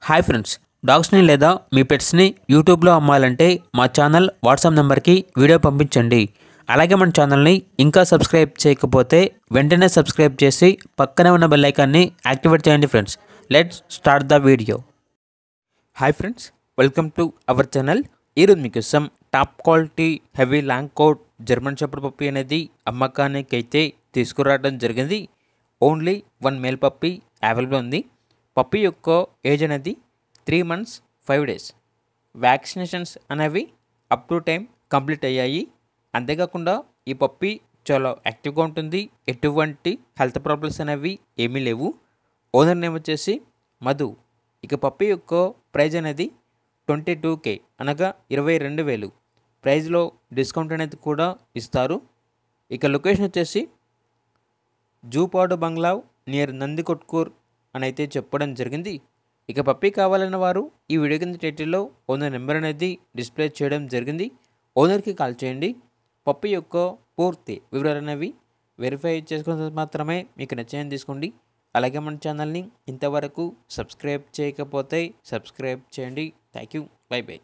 Hi friends, డాగ్స్ని లేదా మీ పెట్స్ని యూట్యూబ్లో అమ్మాలంటే మా ఛానల్ వాట్సాప్ నెంబర్కి వీడియో పంపించండి. అలాగే మన ఛానల్ని ఇంకా సబ్స్క్రైబ్ చేయకపోతే వెంటనే సబ్స్క్రైబ్ చేసి పక్కనే ఉన్న బెల్ ఐకాన్ని యాక్టివేట్ చేయండి friends. Let's start the video. Hi friends, welcome to our channel. ఈరోజు మీకోసం top quality heavy long coat German shepherd puppy అనేది అమ్మకానికి అయితే తీసుకురావడం జరిగింది. ఓన్లీ 1 మేల్ పప్పీ అవైలబుల్ ఉంది. పప్పీ యొక్క ఏజ్ అనేది 3 months 5 days. వ్యాక్సినేషన్స్ అనేవి అప్ టు టైం కంప్లీట్ అయ్యాయి. అంతేకాకుండా ఈ పప్పీ చాలా యాక్టివ్గా ఉంటుంది. ఎటువంటి హెల్త్ ప్రాబ్లమ్స్ అనేవి ఏమీ లేవు. ఓనర్ నేమ్ వచ్చేసి మధు. ఇక పప్పీ యొక్క ప్రైజ్ అనేది 22K అనగా 22,000. ప్రైజ్లో డిస్కౌంట్ అనేది కూడా ఇస్తారు. ఇక లొకేషన్ వచ్చేసి జూపాడు బంగ్లావ్ నియర్ నందికొట్కూర్ అని అయితే చెప్పడం జరిగింది. ఇక పప్పీ కావాలన్న వారు ఈ వీడియో కింద టైటిల్లో ఓనర్ నెంబర్ అనేది డిస్ప్లే చేయడం జరిగింది. ఓనర్కి కాల్ చేయండి. పప్పీ యొక్క పూర్తి వివరాలు అనేవి వెరిఫై చేసుకున్న మాత్రమే మీకు నచ్చాయని తీసుకోండి. అలాగే మన ఛానల్ని ఇంతవరకు సబ్స్క్రైబ్ చేయకపోతే సబ్స్క్రైబ్ చేయండి. Thank you. By by.